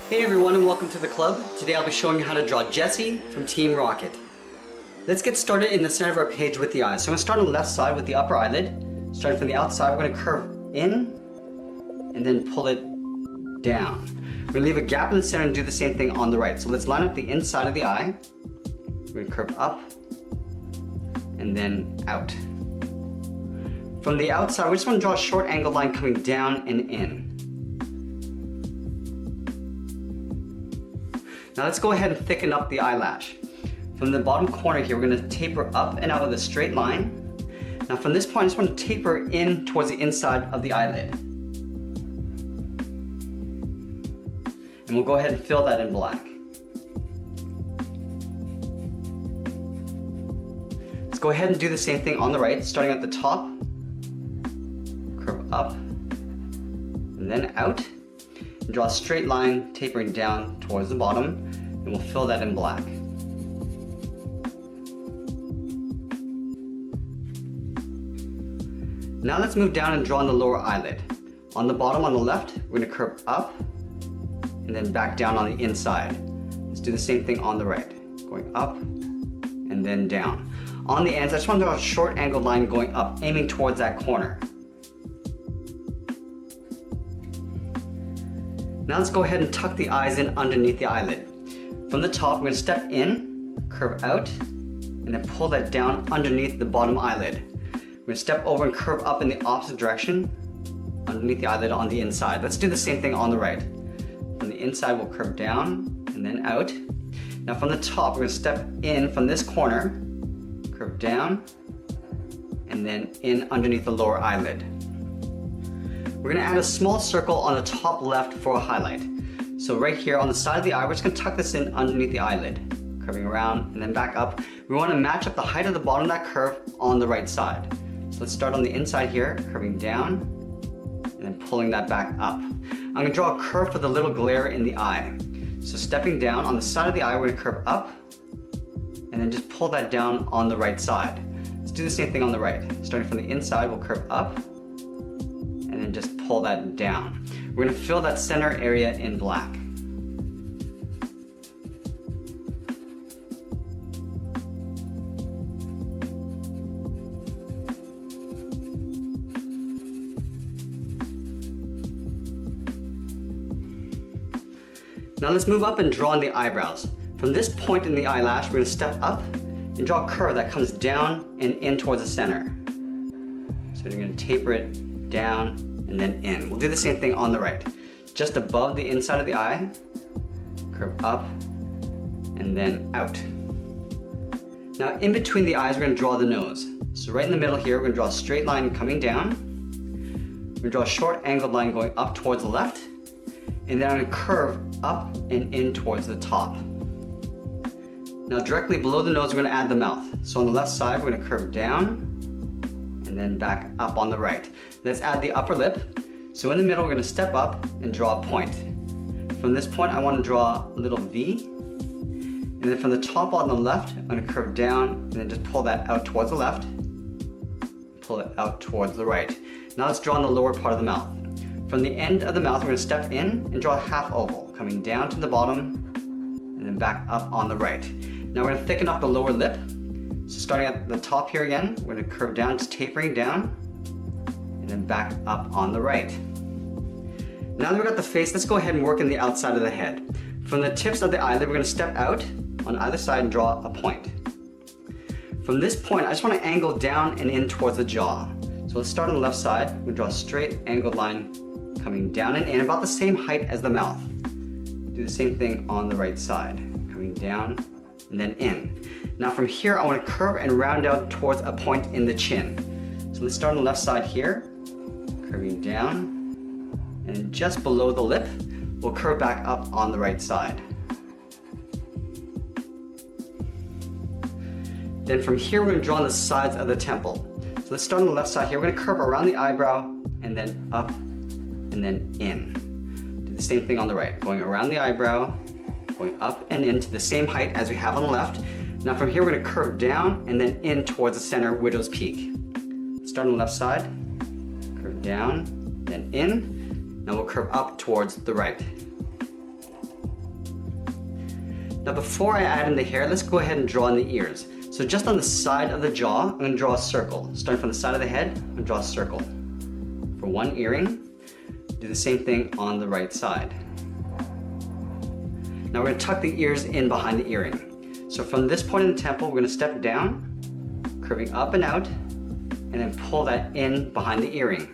Hey everyone and welcome to the club. Today I'll be showing you how to draw Jessie from Team Rocket. Let's get started in the center of our page with the eyes. So I'm going to start on the left side with the upper eyelid. Starting from the outside, we're going to curve in and then pull it down. We're going to leave a gap in the center and do the same thing on the right. So let's line up the inside of the eye. We're going to curve up and then out. From the outside, we just want to draw a short angled line coming down and in. Now let's go ahead and thicken up the eyelash. From the bottom corner here, we're going to taper up and out with a straight line. Now from this point, I just want to taper in towards the inside of the eyelid. And we'll go ahead and fill that in black. Let's go ahead and do the same thing on the right, starting at the top. Curve up and then out. And draw a straight line tapering down towards the bottom, and we'll fill that in black. Now let's move down and draw on the lower eyelid. On the bottom on the left, we're going to curve up and then back down on the inside. Let's do the same thing on the right, going up and then down. On the ends, I just want to draw a short angled line going up, aiming towards that corner. Now let's go ahead and tuck the eyes in underneath the eyelid. From the top, we're going to step in, curve out, and then pull that down underneath the bottom eyelid. We're going to step over and curve up in the opposite direction underneath the eyelid on the inside. Let's do the same thing on the right. From the inside, we'll curve down and then out. Now from the top, we're going to step in from this corner, curve down, and then in underneath the lower eyelid. We're going to add a small circle on the top left for a highlight. So right here on the side of the eye, we're just going to tuck this in underneath the eyelid, curving around and then back up. We want to match up the height of the bottom of that curve on the right side. So let's start on the inside here, curving down and then pulling that back up. I'm going to draw a curve for the little glare in the eye. So stepping down on the side of the eye, we're going to curve up and then just pull that down on the right side. Let's do the same thing on the right. Starting from the inside, we'll curve up and then just pull that down. We're going to fill that center area in black. Now let's move up and draw in the eyebrows. From this point in the eyelash, we're going to step up and draw a curve that comes down and in towards the center. So we're going to taper it down and then in. We'll do the same thing on the right. Just above the inside of the eye, curve up and then out. Now in between the eyes, we're going to draw the nose. So right in the middle here, we're going to draw a straight line coming down. We're going to draw a short angled line going up towards the left. And then I'm going to curve up and in towards the top. Now directly below the nose, we're going to add the mouth. So on the left side, we're going to curve down and then back up on the right. Let's add the upper lip. So in the middle, we're going to step up and draw a point. From this point, I want to draw a little V. And then from the top on the left, I'm going to curve down and then just pull that out towards the left. Pull it out towards the right. Now let's draw on the lower part of the mouth. From the end of the mouth, we're going to step in and draw a half oval, coming down to the bottom and then back up on the right. Now we're going to thicken up the lower lip. So starting at the top here again, we're going to curve down, just tapering down, and then back up on the right. Now that we've got the face, let's go ahead and work in the outside of the head. From the tips of the eyelid, we're going to step out on either side and draw a point. From this point, I just want to angle down and in towards the jaw. So let's start on the left side. We're going to draw a straight angled line coming down and in, about the same height as the mouth. Do the same thing on the right side, coming down and then in. Now from here, I want to curve and round out towards a point in the chin. So let's start on the left side here, curving down, and just below the lip, we'll curve back up on the right side. Then from here, we're going to draw on the sides of the temple. So let's start on the left side here. We're going to curve around the eyebrow and then up and then in. Do the same thing on the right, going around the eyebrow, going up and into the same height as we have on the left. Now from here, we're going to curve down and then in towards the center widow's peak. Start on the left side, curve down, then in. Now we'll curve up towards the right. Now before I add in the hair, let's go ahead and draw in the ears. So just on the side of the jaw, I'm going to draw a circle. Starting from the side of the head, I'm going to draw a circle. For one earring, do the same thing on the right side. Now we're going to tuck the ears in behind the earring. So from this point in the temple, we're going to step down, curving up and out, and then pull that in behind the earring.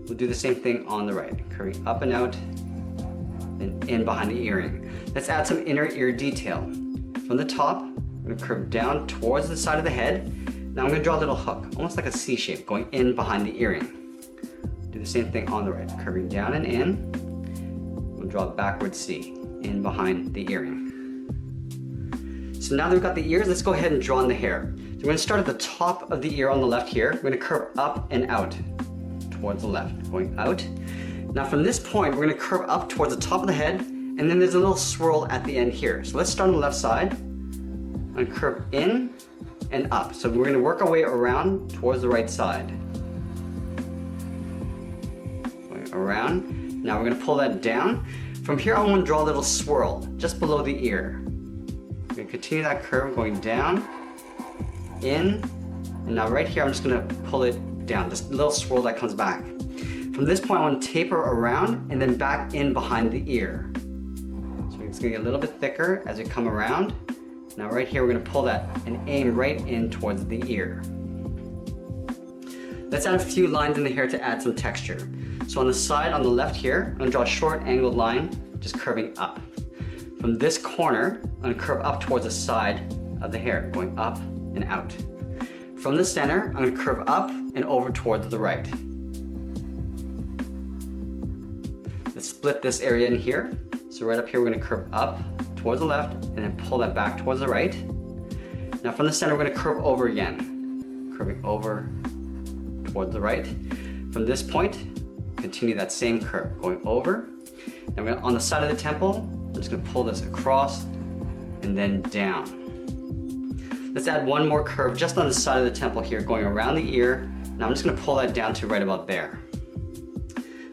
We'll do the same thing on the right, curving up and out, then in behind the earring. Let's add some inner ear detail. From the top, I'm going to curve down towards the side of the head. Now I'm going to draw a little hook, almost like a C shape, going in behind the earring. Do the same thing on the right, curving down and in. We'll draw a backward C, in behind the earring. So now that we've got the ears, let's go ahead and draw in the hair. So we're going to start at the top of the ear on the left here. We're going to curve up and out towards the left, going out. Now from this point, we're going to curve up towards the top of the head, and then there's a little swirl at the end here. So let's start on the left side and curve in and up. So we're going to work our way around towards the right side. Going around. Now we're going to pull that down. From here, I want to draw a little swirl just below the ear. We're going to continue that curve going down, in, and now right here, I'm just going to pull it down, just a little swirl that comes back. From this point, I want to taper around and then back in behind the ear. So it's going to get a little bit thicker as we come around. Now right here, we're going to pull that and aim right in towards the ear. Let's add a few lines in the hair to add some texture. So on the side, on the left here, I'm going to draw a short angled line, just curving up. From this corner, I'm going to curve up towards the side of the hair, going up and out. From the center, I'm going to curve up and over towards the right. Let's split this area in here. So right up here, we're going to curve up towards the left and then pull that back towards the right. Now from the center, we're going to curve over again, curving over towards the right. From this point, continue that same curve, going over. Now we're on the side of the temple, I'm just going to pull this across and then down. Let's add one more curve just on the side of the temple here, going around the ear. Now I'm just going to pull that down to right about there.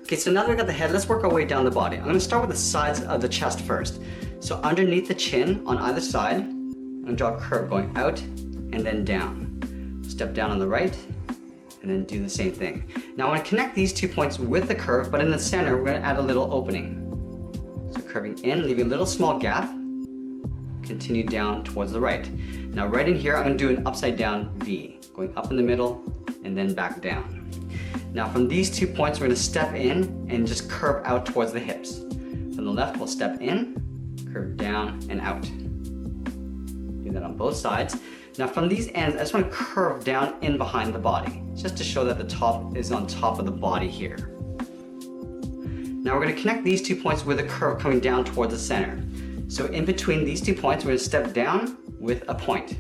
Okay, so now that we've got the head, let's work our way down the body. I'm going to start with the sides of the chest first. So underneath the chin on either side, I'm going to draw a curve going out and then down. Step down on the right and then do the same thing. Now I want to connect these 2 points with the curve, but in the center, we're going to add a little opening. So curving in, leaving a little small gap, continue down towards the right. Now right in here, I'm going to do an upside down V, going up in the middle and then back down. Now from these 2 points, we're going to step in and just curve out towards the hips. From the left, we'll step in, curve down and out. Do that on both sides. Now from these ends, I just want to curve down in behind the body, just to show that the top is on top of the body here. Now we're going to connect these 2 points with a curve coming down towards the center. So in between these 2 points, we're going to step down with a point.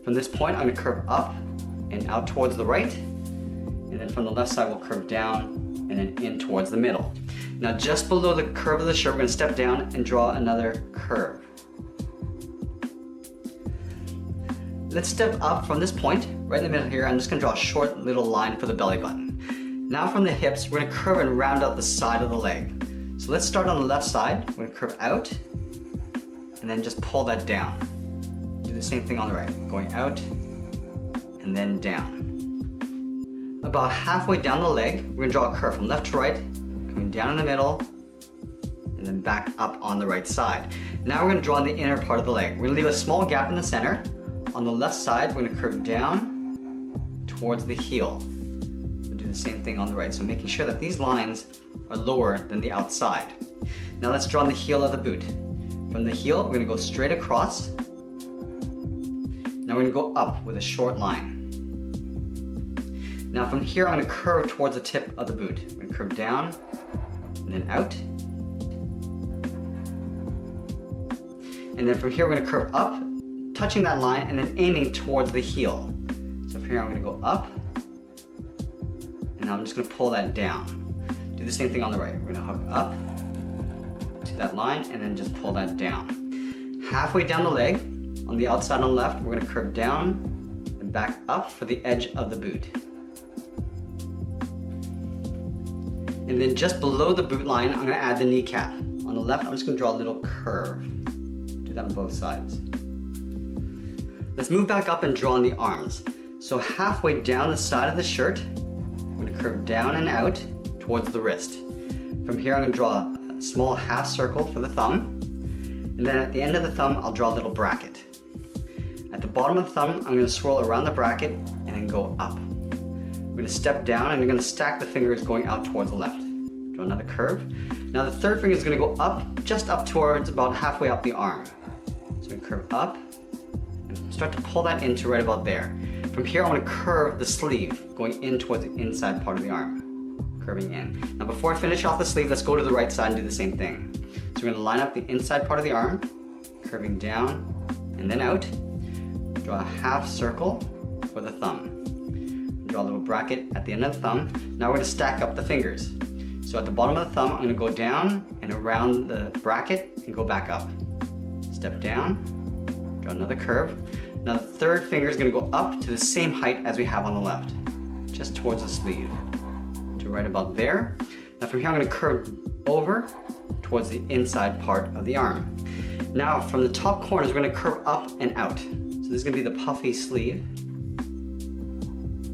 From this point, I'm going to curve up and out towards the right. And then from the left side, we'll curve down and then in towards the middle. Now just below the curve of the shirt, we're going to step down and draw another curve. Let's step up from this point, right in the middle here. I'm just going to draw a short little line for the belly button. Now from the hips, we're going to curve and round out the side of the leg. So let's start on the left side. We're going to curve out and then just pull that down. Do the same thing on the right, going out and then down. About halfway down the leg, we're going to draw a curve from left to right, coming down in the middle, and then back up on the right side. Now we're going to draw the inner part of the leg. We're going to leave a small gap in the center. On the left side, we're going to curve down towards the heel. We'll do the same thing on the right, so making sure that these lines are lower than the outside. Now let's draw the heel of the boot. From the heel, we're going to go straight across. Now we're going to go up with a short line. Now from here, I'm going to curve towards the tip of the boot. I'm going to curve down and then out. And then from here, we're going to curve up, touching that line and then aiming towards the heel. So from here, I'm going to go up and now I'm just going to pull that down. Do the same thing on the right. We're going to hook up to that line and then just pull that down. Halfway down the leg, on the outside on the left, we're going to curve down and back up for the edge of the boot. And then just below the boot line, I'm going to add the kneecap. On the left, I'm just going to draw a little curve. Do that on both sides. Let's move back up and draw on the arms. So halfway down the side of the shirt, I'm going to curve down and out towards the wrist. From here I'm going to draw a small half circle for the thumb, and then at the end of the thumb I'll draw a little bracket. At the bottom of the thumb I'm going to swirl around the bracket and then go up. I'm going to step down and I'm going to stack the fingers going out towards the left. Draw another curve. Now the third finger is going to go up, just up towards about halfway up the arm. So I'm going to curve up and start to pull that into right about there. From here I want to curve the sleeve going in towards the inside part of the arm. Curving in. Now before I finish off the sleeve, let's go to the right side and do the same thing. So we're going to line up the inside part of the arm, curving down and then out. Draw a half circle for the thumb. Draw a little bracket at the end of the thumb. Now we're going to stack up the fingers. So at the bottom of the thumb, I'm going to go down and around the bracket and go back up. Step down, draw another curve. Now the third finger is going to go up to the same height as we have on the left, just towards the sleeve, to right about there. Now from here I'm going to curve over towards the inside part of the arm. Now from the top corners we're going to curve up and out. So this is going to be the puffy sleeve.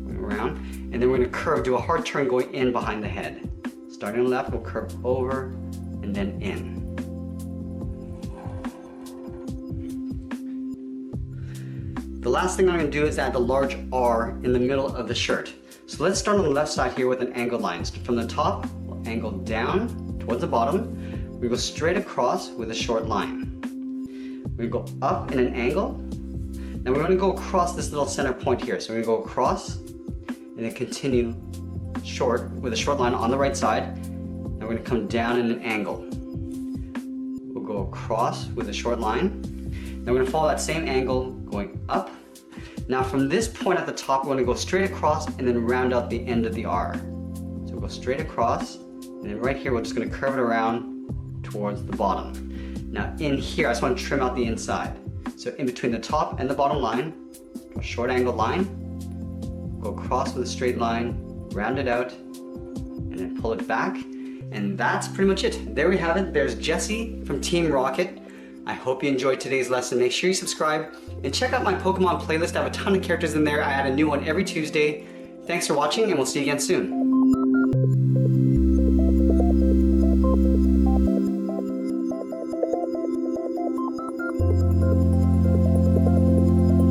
Going around, and then we're going to curve, do a hard turn going in behind the head. Starting on the left, we'll curve over and then in. The last thing I'm going to do is add the large R in the middle of the shirt. So let's start on the left side here with an angled line. From the top, we'll angle down towards the bottom. We go straight across with a short line. We go up in an angle. Now we're going to go across this little center point here. So we're going to go across and then continue short with a short line on the right side. Now we're going to come down in an angle. We'll go across with a short line. Now we're going to follow that same angle going up. Now from this point at the top, we're going to go straight across and then round out the end of the R. So we'll go straight across, and then right here we're just going to curve it around towards the bottom. Now in here, I just want to trim out the inside. So in between the top and the bottom line, a short angled line, go across with a straight line, round it out, and then pull it back. And that's pretty much it. There we have it. There's Jessie from Team Rocket. I hope you enjoyed today's lesson. Make sure you subscribe and check out my Pokemon playlist. I have a ton of characters in there. I add a new one every Tuesday. Thanks for watching, and we'll see you again soon.